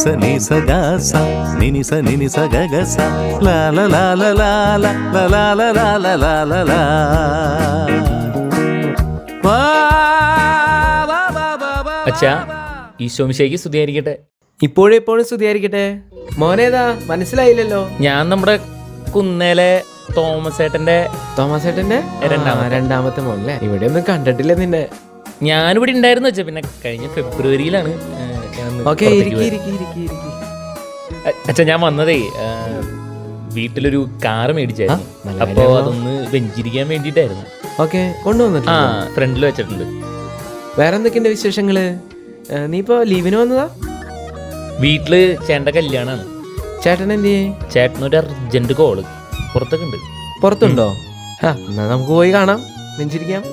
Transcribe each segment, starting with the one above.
സ നി സ ഗ സ നിനി സ നിനി സ ഗ ഗ സ ലാ ലാ ലാ ലാ ലാ ലാ ലാ ലാ ലാ ലാ ലാ ലാ ലാ. അച്ഛാ, ഈശോമിശിഹായ്ക്ക് സ്തുതിയായിരിക്കട്ടെ. ഇപ്പോഴും സ്തുതിയായിരിക്കട്ടെ. മോനേതാ മനസ്സിലായില്ലല്ലോ? ഞാൻ നമ്മുടെ കുന്നേലെ തോമസ് ഏട്ടന്റെ രണ്ടാമത്തെ മോനല്ലേ? ഇവിടെ ഒന്നും കണ്ടിട്ടില്ല നിന്നെ. ഞാനിവിടെ ഉണ്ടായിരുന്നു വെച്ചാ, പിന്നെ കഴിഞ്ഞ ഫെബ്രുവരിയിലാണ്. അച്ഛാ, ഞാൻ വന്നതേ വീട്ടിലൊരു കാറ് മേടിച്ചായിരുന്നു. അപ്പൊ അതൊന്ന് വെഞ്ചിരിക്കാൻ വേണ്ടിട്ടായിരുന്നു. ഓക്കെ, കൊണ്ടുവന്നിട്ട് ഫ്രണ്ടിൽ വെച്ചിട്ടുണ്ട്. വേറെ എന്തൊക്കെയുണ്ട് വിശേഷങ്ങള്? നീ ഇപ്പൊ ലീവിന് വന്നതാ? വീട്ടില് ചേട്ടന്റെ കല്യാണാണ്. ചേട്ടൻ എന്ത് ചെയ്യേ? ചേട്ടനൊരു അർജന്റ് കോള് പുറത്തൊക്കെ ഉണ്ട്. പുറത്തുണ്ടോ? എന്നാ നമുക്ക് പോയി കാണാം, വെഞ്ചിരിക്കാം.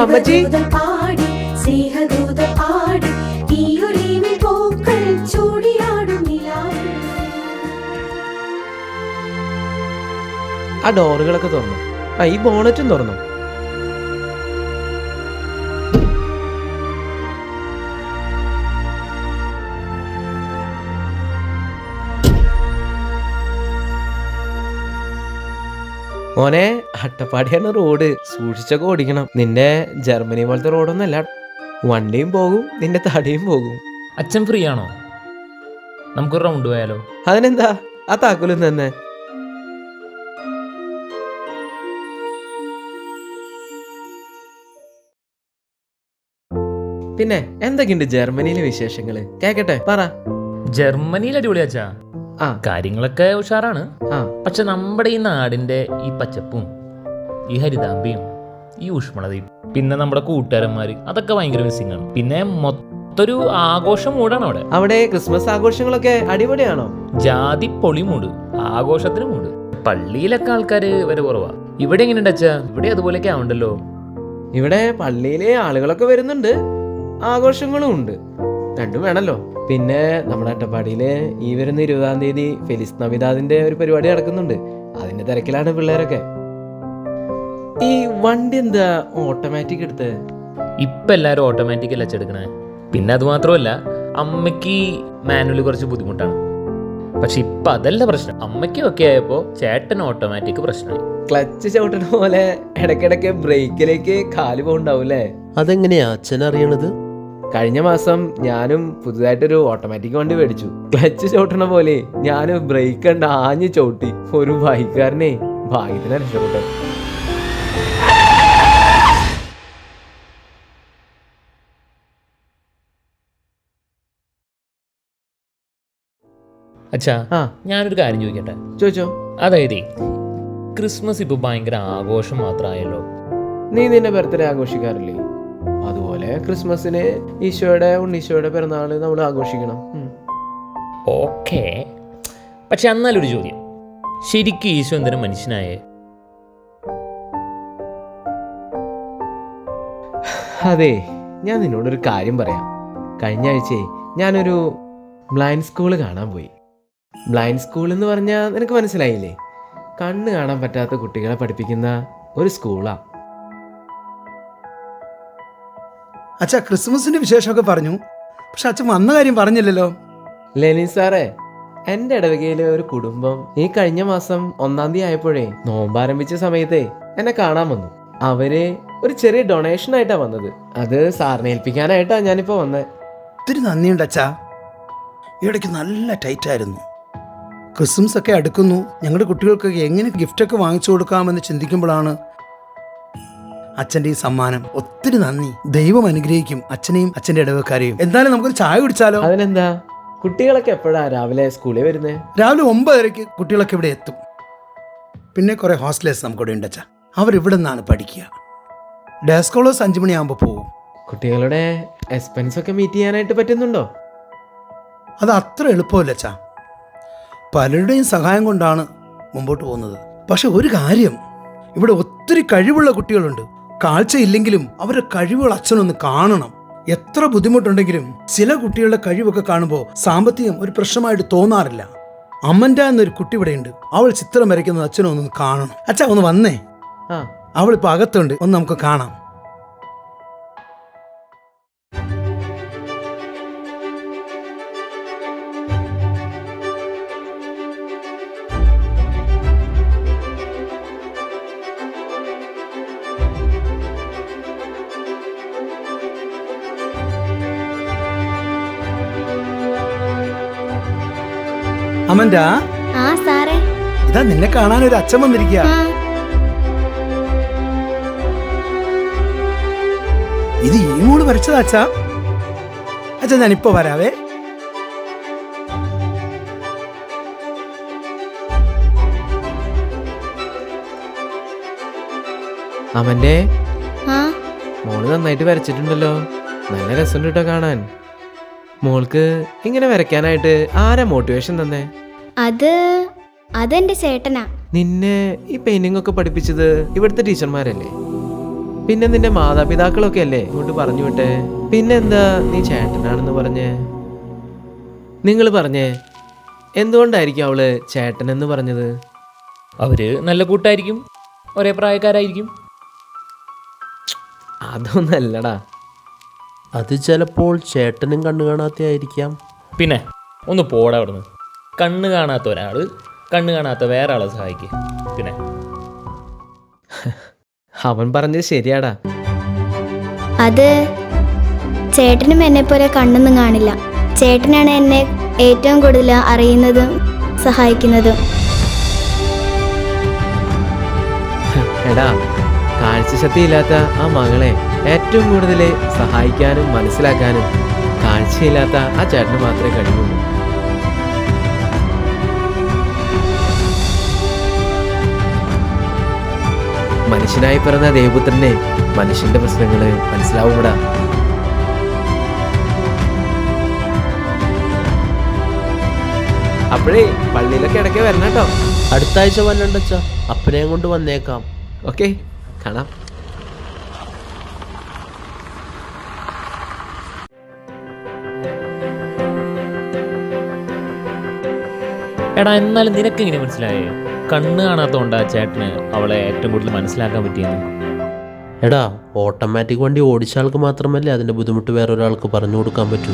അമ്മച്ചി, ആ ഡോറുകളൊക്കെ തുറന്നു. ഈ ബോണറ്റും തുറന്നു. മോനെ, അട്ടപ്പാടിയാണ് റോഡ്, സൂക്ഷിച്ചൊക്കെ ഓടിക്കണം. നിന്റെ ജർമ്മനി പോലത്തെ റോഡൊന്നല്ല. വണ്ടിയും പോകും, നിന്റെ തടിയും പോകും. അച്ഛൻ ഫ്രീ ആണോ? നമുക്കൊരു റൗണ്ട് പോയാലോ? അതിനെന്താ, ആ താക്കോലും തന്നെ. പിന്നെ എന്തൊക്കെയുണ്ട് ജർമ്മനിയിലെ വിശേഷങ്ങള്? കേക്കട്ടെ, പറ. ജർമ്മനിയിൽ അടിപൊളിയാച്ചാ. കാര്യങ്ങളൊക്കെ ഉഷാറാണ്. പക്ഷെ നമ്മുടെ ഈ നാടിന്റെ ഈ പച്ചപ്പും ഈ ഹരിതാമ്പിയും ഈ ഊഷ്മളതയും പിന്നെ നമ്മുടെ കൂട്ടുകാരന്മാര്, അതൊക്കെ ഭയങ്കര മിസ്സിംഗ് ആണ്. പിന്നെ മൊത്തൊരു ആഘോഷം മൂടാണ് അവിടെ. അവിടെ ക്രിസ്മസ് ആഘോഷങ്ങളൊക്കെ അടിപൊളിയാണോ? ജാതി പൊളി മൂട്, ആഘോഷത്തിന് മൂട്. പള്ളിയിലൊക്കെ ആൾക്കാര് വരെ കുറവാ. ഇവിടെ എങ്ങനെയുണ്ട് അച്ഛാ? ഇവിടെ അതുപോലെയൊക്കെ ആവണ്ടല്ലോ. ഇവിടെ പള്ളിയിലെ ആളുകളൊക്കെ വരുന്നുണ്ട്, ആഘോഷങ്ങളും ഉണ്ട്. രണ്ടും വേണല്ലോ. പിന്നെ നമ്മുടെ അട്ടപ്പാടിയില് ഈ വരുന്ന 20-ാം തീയതി ഫെലിസ് നവിതാദിന്റെ ഒരു പരിപാടി നടക്കുന്നുണ്ട്. അതിന്റെ തിരക്കിലാണ് പിള്ളേരൊക്കെ. ഈ വണ്ടി എന്താ ഓട്ടോമാറ്റിക് എടുത്ത്? ഇപ്പൊ എല്ലാരും ഓട്ടോമാറ്റിക് അല്ല അച്ചെടുക്കണേ. പിന്നെ അത് മാത്രമല്ല, അമ്മയ്ക്ക് മാനുവലി കുറച്ച് ബുദ്ധിമുട്ടാണ്. പക്ഷെ ഇപ്പൊ അതല്ല പ്രശ്നം. അമ്മയ്ക്കും ഒക്കെ ആയപ്പോ ചേട്ടൻ ഓട്ടോമാറ്റിക് പ്രശ്നമായി. ക്ലച്ച് ചവിട്ടണ പോലെ ഇടയ്ക്കിടയ്ക്ക് ബ്രേക്കിലേക്ക് കാല് പോണ്ടാവൂലേ? അതെങ്ങനെയാ അച്ഛൻ അറിയണത്? കഴിഞ്ഞ മാസം ഞാനും പുതുതായിട്ടൊരു ഓട്ടോമാറ്റിക് വണ്ടി മേടിച്ചു. ക്ലച്ച് ചവിട്ടണ പോലെ ഞാൻ ബ്രേക്ക് കണ്ട് ആഞ്ഞു ചവിട്ടി. ഒരു ബൈക്കുകാരനെ ഭാഗ്യത്തിന് രക്ഷപ്പെട്ടു. അച്ഛാ, ഞാനൊരു കാര്യം ചോദിക്കട്ടെ? ചോദിച്ചോ. അതായത് ക്രിസ്മസ് ഇപ്പൊ ഭയങ്കര ആഘോഷം മാത്രമായല്ലോ. നീ നിന്റെ ബർത്ത്ഡേ ആഘോഷിക്കാറില്ലേ? അതുപോലെ ക്രിസ്മസിന് ഉണ്ണീശോയുടെ പിറന്നാള് നമ്മൾ ആഘോഷിക്കണം. ഓക്കെ, പക്ഷെ എന്നാലൊരു ചോദ്യം, ശരിക്കും ഈശോ എന്തിനും മനുഷ്യനായേ? അതെ, ഞാൻ നിന്നോടൊരു കാര്യം പറയാം. കഴിഞ്ഞ ആഴ്ചയെ ഞാനൊരു ബ്ലൈൻഡ് സ്കൂള് കാണാൻ പോയി. ബ്ലൈൻഡ് സ്കൂൾ എന്ന് പറഞ്ഞാൽ നിനക്ക് മനസ്സിലായില്ലേ? കണ്ണ് കാണാൻ പറ്റാത്ത കുട്ടികളെ പഠിപ്പിക്കുന്ന ഒരു സ്കൂളാ. അച്ഛാ, ക്രിസ്മസിന്റെ വിശേഷമൊക്കെ പറഞ്ഞു, പക്ഷെ അച്ഛൻ വന്ന കാര്യം പറഞ്ഞില്ലല്ലോ. ലെനിൻ സാറേ, എൻ്റെ ഇടവകയിലെ ഒരു കുടുംബം ഈ കഴിഞ്ഞ മാസം 1-ാം തീയതി ആയപ്പോഴേ നോമ്പാരംഭിച്ച സമയത്തെ എന്നെ കാണാൻ വന്നു. അവര് ഒരു ചെറിയ ഡൊണേഷൻ ആയിട്ടാ വന്നത്. അത് സാറിനെ ഏൽപ്പിക്കാനായിട്ടാ ഞാനിപ്പോ വന്നത്. ഒത്തിരി നന്ദിയുണ്ട് അച്ഛാ. ഇടയ്ക്ക് നല്ല ടൈറ്റായിരുന്നു. ക്രിസ്മസ് ഒക്കെ അടുക്കുന്നു. ഞങ്ങളുടെ കുട്ടികൾക്കൊക്കെ എങ്ങനെ ഗിഫ്റ്റൊക്കെ വാങ്ങിച്ചു കൊടുക്കാമെന്ന് ചിന്തിക്കുമ്പോഴാണ് അച്ഛൻ്റെ ഈ സമ്മാനം. ഒത്തിരി നന്ദി. ദൈവം അനുഗ്രഹിക്കും അച്ഛനെയും അച്ഛൻ്റെ ഇടവക്കാരെയും. എന്തായാലും നമുക്കൊരു ചായ കുടിച്ചാലോ? അതിനെന്താ. കുട്ടികളൊക്കെ എപ്പോഴാ രാവിലെ സ്കൂളിൽ വരുന്നത്? രാവിലെ 9:30 കുട്ടികളൊക്കെ ഇവിടെ എത്തും. പിന്നെ കുറെ ഹോസ്റ്റലേഴ്സ് നമുക്കിവിടെ ഉണ്ട് അച്ഛാ. അവരിവിടെ നിന്നാണ് പഠിക്കുക. ഡേ സ്കോളേഴ്സ് 5 മണിയാകുമ്പോൾ പോകും. കുട്ടികളുടെ എക്സ്പെൻസ് ഒക്കെ മീറ്റ് ചെയ്യാനായിട്ട് പറ്റുന്നുണ്ടോ? അത് അത്ര എളുപ്പമല്ല അച്ഛാ. പലരുടെയും സഹായം കൊണ്ടാണ് മുമ്പോട്ട് പോകുന്നത്. പക്ഷെ ഒരു കാര്യം, ഇവിടെ ഒത്തിരി കഴിവുള്ള കുട്ടികളുണ്ട്. കാഴ്ചയില്ലെങ്കിലും അവരുടെ കഴിവുകൾ അച്ഛനൊന്ന് കാണണം. എത്ര ബുദ്ധിമുട്ടുണ്ടെങ്കിലും ചില കുട്ടികളുടെ കഴിവൊക്കെ കാണുമ്പോൾ സാമ്പത്തികം ഒരു പ്രശ്നമായിട്ട് തോന്നാറില്ല. അമ്മൻ്റെ എന്നൊരു കുട്ടി ഇവിടെയുണ്ട്. അവൾ ചിത്രം വരയ്ക്കുന്നത് അച്ഛനൊന്ന് കാണണം. അച്ഛാ ഒന്ന് വന്നേ. അവളിപ്പോ അകത്തുണ്ട്, ഒന്ന് നമുക്ക് കാണാം. അമൻഡാ, ആ സാറേ, ഇതാ നിന്നെ കാണാൻ ഒരു അച്ഛൻ വന്നിരിക്കുക. ഇത് ഈ മോള് വരച്ചതാ അച്ഛാ? അച്ഛാ ഞാനിപ്പോ വരാവേ. അവന്റെ ആ മോള് നന്നായിട്ട് വരച്ചിട്ടുണ്ടല്ലോ. നല്ല രസമുണ്ട് കേട്ടോ കാണാൻ. മോൾക്ക് ഇങ്ങനെ വരയ്ക്കാനായിട്ട് ആരാ മോട്ടിവേഷൻ തന്നെ? അതെന്റെ ചേട്ടനാ. നിന്നെ ഈ പെയിന്റിംഗ് ഒക്കെ പഠിപ്പിച്ചത് ഇവിടുത്തെ ടീച്ചർമാരല്ലേ? പിന്നെ നിന്റെ മാതാപിതാക്കളൊക്കെ അല്ലേ ഇങ്ങോട്ട് പറഞ്ഞു വിട്ടെ? പിന്നെന്താ നീ ചേട്ടനാണെന്ന് പറഞ്ഞേ? നിങ്ങൾ പറഞ്ഞേ, എന്തുകൊണ്ടായിരിക്കും അവള് ചേട്ടനെന്ന് പറഞ്ഞത്? അവര് നല്ല കൂട്ടായിരിക്കും, ഒരേ പ്രായക്കാരായിരിക്കും. അതൊന്നല്ലടാ. അത് ചിലപ്പോൾ ചേട്ടനും കണ്ണു കാണാത്തയായിരിക്കാം. പിന്നെ ഒന്ന് പോടാ അവിടുന്ന്. കണ്ണ് കാണാത്ത ഒരാള് കണ്ണ് കാണാത്ത വേറെ ആളെ സഹായിക്കുക. പിന്നെ അവൻ പറഞ്ഞത് ശരിയാടാ. അത് ചേട്ടനും എന്നെ പോലെ കണ്ണൊന്നും കാണില്ല. ചേട്ടനാണ് എന്നെ ഏറ്റവും കൂടുതൽ അറിയുന്നതും സഹായിക്കുന്നതും. എടാ, കാഴ്ചശക്തിയില്ലാത്ത ആ മകളെ ഏറ്റവും കൂടുതൽ സഹായിക്കാനും മനസ്സിലാക്കാനും കാഴ്ചയില്ലാത്ത ആ ചേട്ടന് മാത്രമേ കഴിയുള്ളൂ. മനുഷ്യനായി പിറന്ന ദേവപുത്രനെ മനുഷ്യന്റെ പ്രശ്നങ്ങള് മനസ്സിലാവൂടാ. അപ്പോഴേ പള്ളിയിലൊക്കെ ഇടയ്ക്ക് വരണം കേട്ടോ. അടുത്ത ആഴ്ച വല്ലണ്ടച്ച, അപ്പനെയും കൊണ്ട് വന്നേക്കാം. ഓക്കെ, കാണാം. എടാ, എന്നാലും നിനക്കെങ്ങനെ മനസ്സിലായേ കണ്ണ് കാണാത്തോണ്ടാ ചേട്ടന് അവളെ ഏറ്റവും കൂടുതൽ മനസ്സിലാക്കാൻ പറ്റിയെന്ന്? എടാ, ഓട്ടോമാറ്റിക് വണ്ടി ഓടിച്ച ആൾക്ക് മാത്രമല്ലേ അതിൻ്റെ ബുദ്ധിമുട്ട് വേറൊരാൾക്ക് പറഞ്ഞു കൊടുക്കാൻ പറ്റൂ.